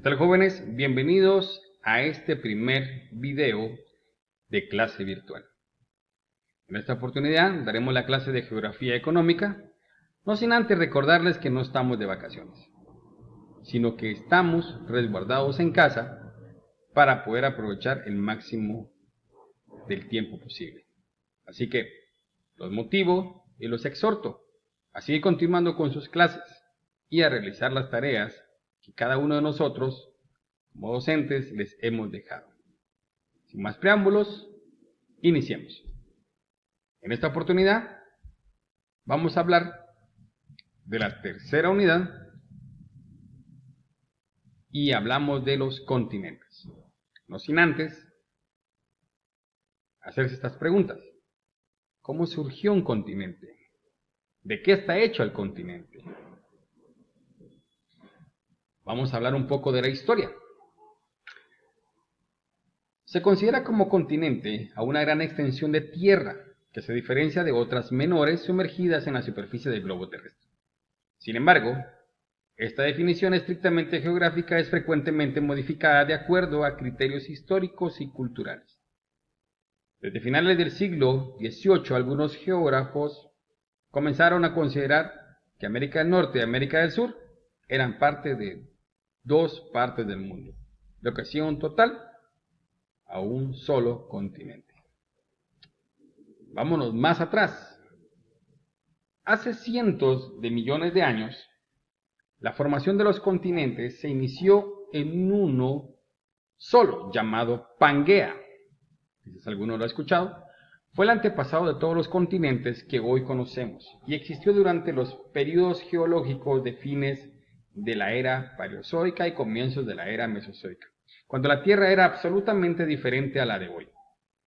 ¿Qué tal, jóvenes? Bienvenidos a este primer video de clase virtual. En esta oportunidad daremos la clase de Geografía Económica, no sin antes recordarles que no estamos de vacaciones, sino que estamos resguardados en casa para poder aprovechar el máximo del tiempo posible. Así que los motivo y los exhorto a seguir continuando con sus clases y a realizar las tareas que cada uno de nosotros como docentes les hemos dejado. Sin más preámbulos, iniciemos. En esta oportunidad vamos a hablar de la tercera unidad y hablamos de los continentes. No sin antes hacerse estas preguntas. ¿Cómo surgió un continente? ¿De qué está hecho el continente? Vamos a hablar un poco de la historia. Se considera como continente a una gran extensión de tierra que se diferencia de otras menores sumergidas en la superficie del globo terrestre. Sin embargo, esta definición estrictamente geográfica es frecuentemente modificada de acuerdo a criterios históricos y culturales. Desde finales del siglo XVIII, algunos geógrafos comenzaron a considerar que América del Norte y América del Sur eran parte de dos partes del mundo, lo que hacía un total a un solo continente. Vámonos más atrás. Hace cientos de millones de años, la formación de los continentes se inició en uno solo, llamado Pangea. Quizás alguno lo ha escuchado. Fue el antepasado de todos los continentes que hoy conocemos y existió durante los periodos geológicos de fines de la era paleozoica y comienzos de la era mesozoica, cuando la Tierra era absolutamente diferente a la de hoy.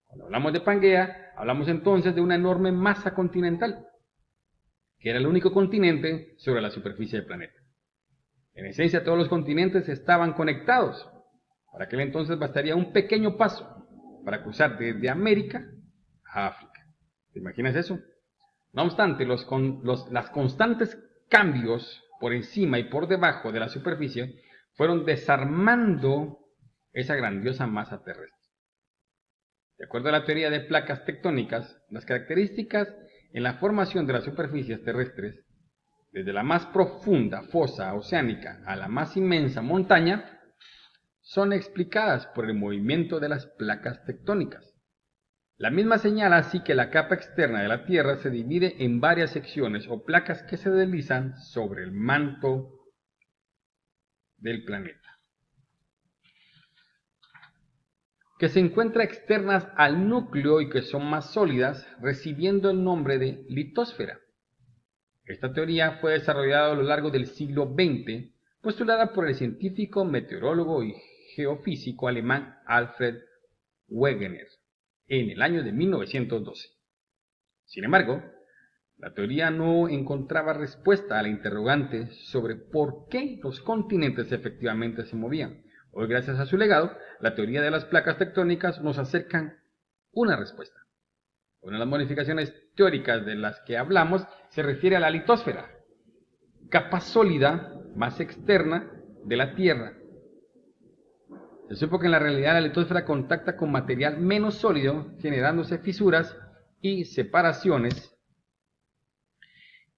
Cuando hablamos de Pangea, hablamos entonces de una enorme masa continental, que era el único continente sobre la superficie del planeta. En esencia, todos los continentes estaban conectados. Para aquel entonces bastaría un pequeño paso para cruzar desde América a África. ¿Te imaginas eso? No obstante, los constantes cambios por encima y por debajo de la superficie fueron desarmando esa grandiosa masa terrestre. De acuerdo a la teoría de placas tectónicas, las características en la formación de las superficies terrestres, desde la más profunda fosa oceánica a la más inmensa montaña, son explicadas por el movimiento de las placas tectónicas. La misma señala así que la capa externa de la Tierra se divide en varias secciones o placas que se deslizan sobre el manto del planeta, que se encuentran externas al núcleo y que son más sólidas, recibiendo el nombre de litosfera. Esta teoría fue desarrollada a lo largo del siglo XX, postulada por el científico, meteorólogo y geofísico alemán Alfred Wegener en el año de 1912. Sin embargo, la teoría no encontraba respuesta a la interrogante sobre por qué los continentes efectivamente se movían. Hoy, gracias a su legado, la teoría de las placas tectónicas nos acerca una respuesta. Una de las modificaciones teóricas de las que hablamos se refiere a la litosfera, capa sólida más externa de la Tierra. Se supo que en la realidad la litosfera contacta con material menos sólido, generándose fisuras y separaciones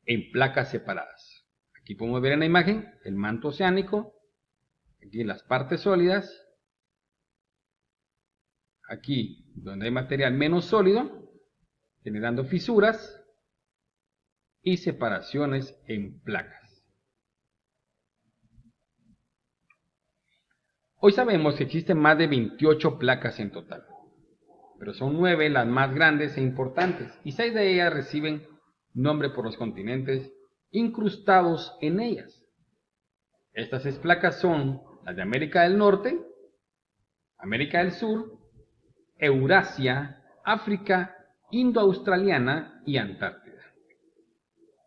en placas separadas. Aquí podemos ver en la imagen el manto oceánico, aquí las partes sólidas, aquí donde hay material menos sólido, generando fisuras y separaciones en placas. Hoy sabemos que existen más de 28 placas en total, pero son 9 las más grandes e importantes, y 6 de ellas reciben nombre por los continentes incrustados en ellas. Estas 6 placas son las de América del Norte, América del Sur, Eurasia, África, Indo-Australiana y Antártida.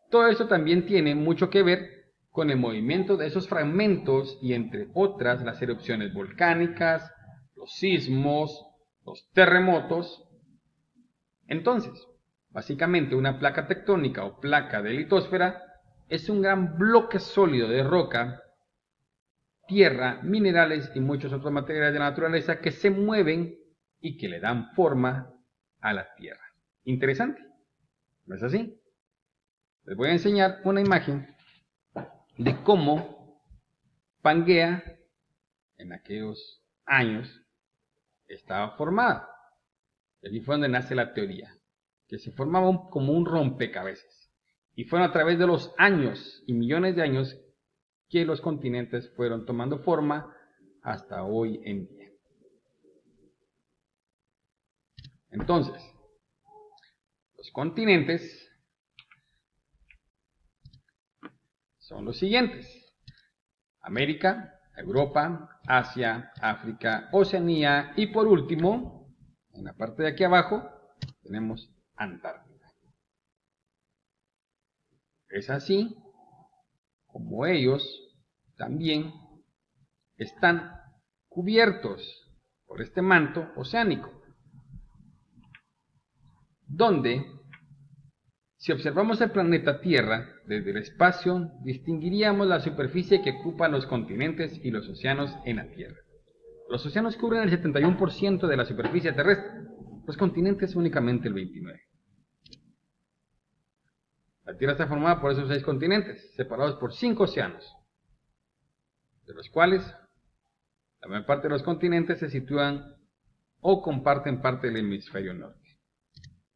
Todo esto también tiene mucho que ver con el movimiento de esos fragmentos y, entre otras, las erupciones volcánicas, los sismos, los terremotos. Entonces, básicamente una placa tectónica o placa de litosfera es un gran bloque sólido de roca tierra, minerales y muchos otros materiales de la naturaleza que se mueven y que le dan forma a la tierra. Interesante, ¿no es así? Les voy a enseñar una imagen de cómo Pangea en aquellos años estaba formada. Y aquí fue donde nace la teoría, que se formaba como un rompecabezas. Y fueron a través de los años y millones de años que los continentes fueron tomando forma hasta hoy en día. Entonces, los continentes son los siguientes: América, Europa, Asia, África, Oceanía y por último, en la parte de aquí abajo, tenemos Antártida. Es así como ellos también están cubiertos por este manto oceánico, donde, si observamos el planeta Tierra desde el espacio, distinguiríamos la superficie que ocupan los continentes y los océanos en la Tierra. Los océanos cubren el 71% de la superficie terrestre, los continentes únicamente el 29%. La Tierra está formada por esos 6 continentes, separados por 5 océanos, de los cuales la mayor parte de los continentes se sitúan o comparten parte del hemisferio norte.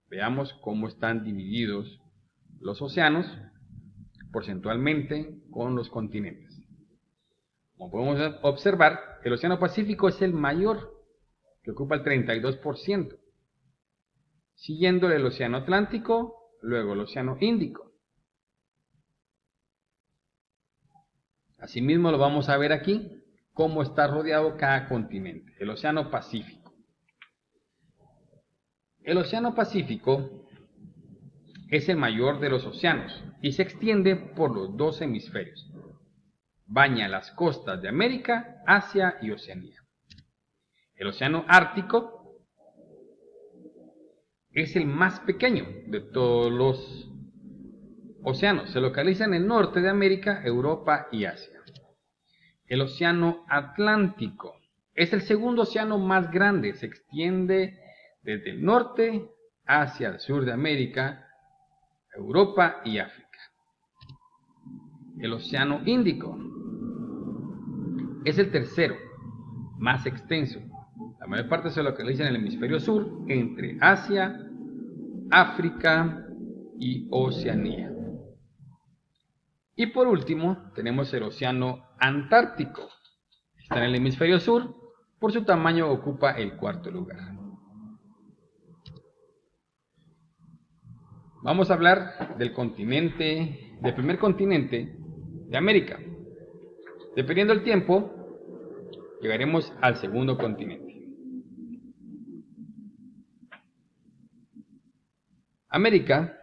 Veamos cómo están divididos los océanos porcentualmente con los continentes. Como podemos observar, el océano Pacífico es el mayor, que ocupa el 32%, siguiéndole el océano Atlántico, luego el océano Índico. Asimismo lo vamos a ver aquí, cómo está rodeado cada continente. El océano Pacífico. El océano Pacífico es el mayor de los océanos y se extiende por los 2 hemisferios. Baña las costas de América, Asia y Oceanía. El océano Ártico es el más pequeño de todos los océanos. Se localiza en el norte de América, Europa y Asia. El océano Atlántico es el segundo océano más grande. Se extiende desde el norte hacia el sur de América, Europa y África. El océano Índico es el tercero, más extenso. La mayor parte se localiza en el hemisferio sur, entre Asia, África y Oceanía. Y por último, tenemos el océano Antártico. Está en el hemisferio sur, por su tamaño ocupa el 4º lugar. Vamos a hablar del primer continente de América. Dependiendo del tiempo, llegaremos al segundo continente. América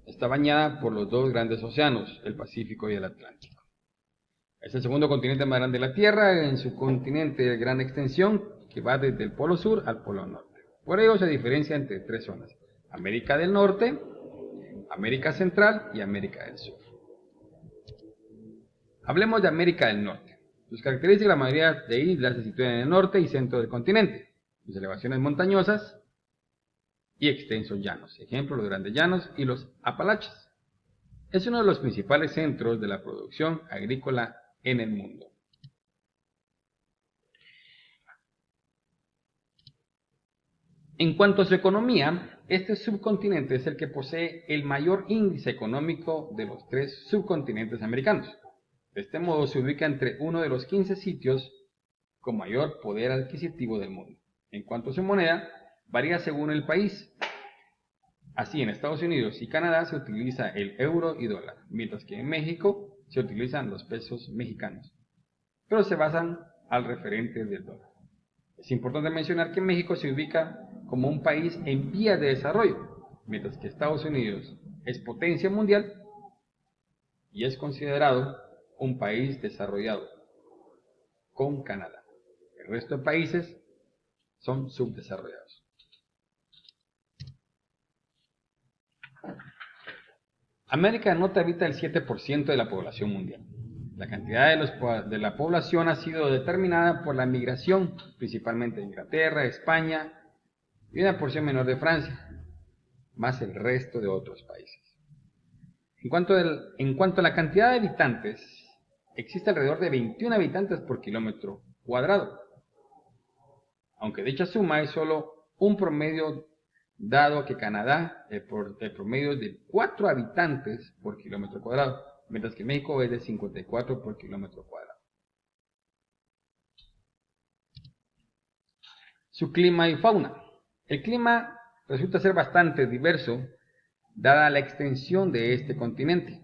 está bañada por los 2 grandes océanos, el Pacífico y el Atlántico. Es el segundo continente más grande de la Tierra, en su continente de gran extensión, que va desde el polo sur al polo norte. Por ello se diferencia entre 3 zonas: América del Norte, América Central y América del Sur. Hablemos de América del Norte. Sus características: la mayoría de islas se sitúan en el norte y centro del continente, sus elevaciones montañosas y extensos llanos, ejemplo los Grandes Llanos y los Apalaches. Es uno de los principales centros de la producción agrícola en el mundo. En cuanto a su economía, este subcontinente es el que posee el mayor índice económico de los 3 subcontinentes americanos. De este modo se ubica entre uno de los 15 sitios con mayor poder adquisitivo del mundo. En cuanto a su moneda, varía según el país. Así, en Estados Unidos y Canadá se utiliza el euro y dólar, mientras que en México se utilizan los pesos mexicanos, pero se basan al referente del dólar. Es importante mencionar que México se ubica como un país en vías de desarrollo, mientras que Estados Unidos es potencia mundial y es considerado un país desarrollado, con Canadá. El resto de países son subdesarrollados. América del Norte habita el 7% de la población mundial. La cantidad de la población ha sido determinada por la migración, principalmente de Inglaterra, España y una porción menor de Francia, más el resto de otros países. En cuanto a la cantidad de habitantes, existe alrededor de 21 habitantes por kilómetro cuadrado, aunque dicha suma es solo un promedio, dado que Canadá el promedio es de 4 habitantes por kilómetro cuadrado, mientras que México es de 54 por kilómetro cuadrado. Su clima y fauna. El clima resulta ser bastante diverso, dada la extensión de este continente.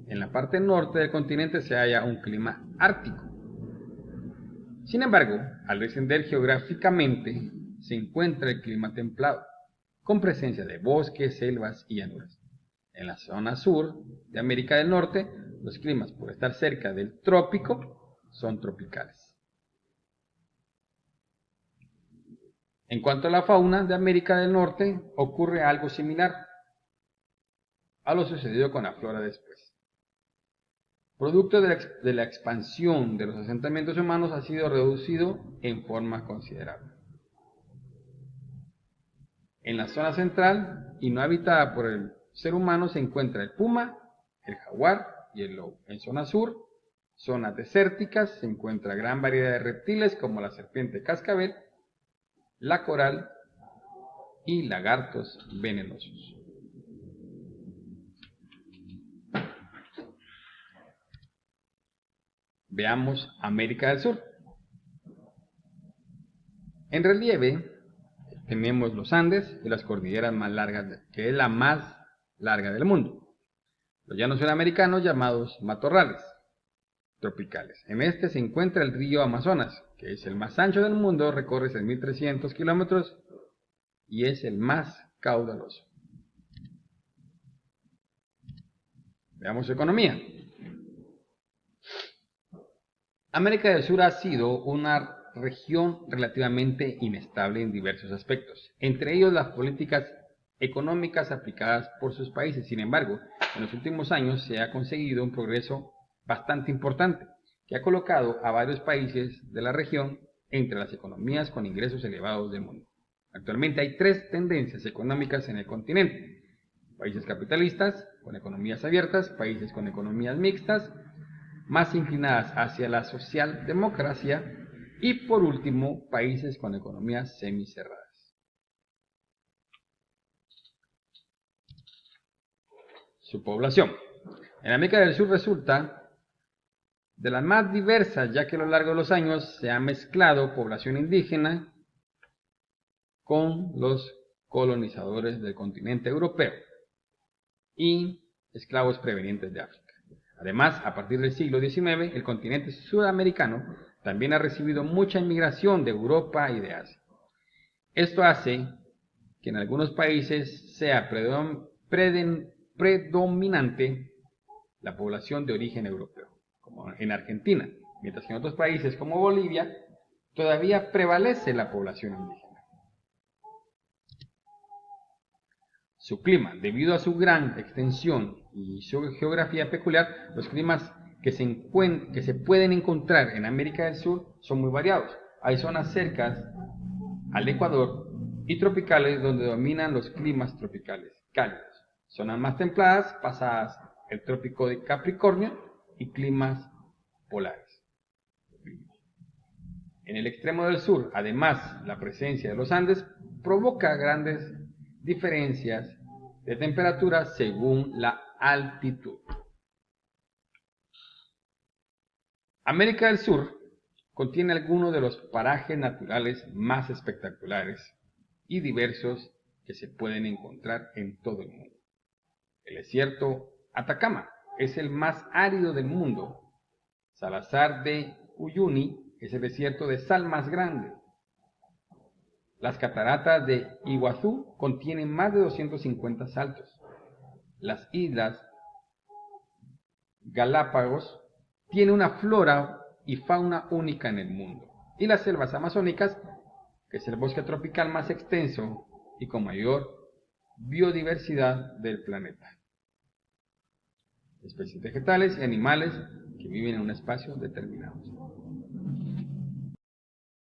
En la parte norte del continente se halla un clima ártico. Sin embargo, al descender geográficamente, se encuentra el clima templado, con presencia de bosques, selvas y llanuras. En la zona sur de América del Norte, los climas, por estar cerca del trópico, son tropicales. En cuanto a la fauna de América del Norte, ocurre algo similar a lo sucedido con la flora después. Producto de la expansión de los asentamientos humanos ha sido reducido en forma considerable. En la zona central y no habitada por el ser humano se encuentra el puma, el jaguar y el lobo. En zona sur, zonas desérticas, se encuentra gran variedad de reptiles como la serpiente cascabel, la coral y lagartos venenosos. Veamos América del Sur. En relieve tenemos los Andes y las cordilleras más largas, que es la más larga del mundo. Los llanos sudamericanos llamados matorrales tropicales. En este se encuentra el río Amazonas, que es el más ancho del mundo, recorre 6.300 kilómetros y es el más caudaloso. Veamos su economía. América del Sur ha sido una región relativamente inestable en diversos aspectos, entre ellos las políticas económicas aplicadas por sus países. Sin embargo, en los últimos años se ha conseguido un progreso bastante importante, que ha colocado a varios países de la región entre las economías con ingresos elevados del mundo. Actualmente hay 3 tendencias económicas en el continente: países capitalistas, con economías abiertas; países con economías mixtas, más inclinadas hacia la socialdemocracia; y por último, países con economías semicerradas. Su población. En América del Sur resulta de las más diversas, ya que a lo largo de los años se ha mezclado población indígena con los colonizadores del continente europeo y esclavos provenientes de África. Además, a partir del siglo XIX, el continente sudamericano también ha recibido mucha inmigración de Europa y de Asia. Esto hace que en algunos países sea predominante la población de origen europeo, como en Argentina, mientras que en otros países como Bolivia todavía prevalece la población indígena. Su clima. Debido a su gran extensión y su geografía peculiar, los climas que se pueden encontrar en América del Sur son muy variados. Hay zonas cercanas al Ecuador y tropicales donde dominan los climas tropicales cálidos. Zonas más templadas pasadas el trópico de Capricornio y climas polares. En el extremo del sur, además, la presencia de los Andes provoca grandes diferencias de temperatura según la altitud. América del Sur contiene algunos de los parajes naturales más espectaculares y diversos que se pueden encontrar en todo el mundo. El desierto Atacama es el más árido del mundo. Salazar de Uyuni es el desierto de sal más grande. Las cataratas de Iguazú contienen más de 250 saltos. Las islas Galápagos tienen una flora y fauna única en el mundo. Y las selvas amazónicas, que es el bosque tropical más extenso y con mayor biodiversidad del planeta. Especies vegetales y animales que viven en un espacio determinado.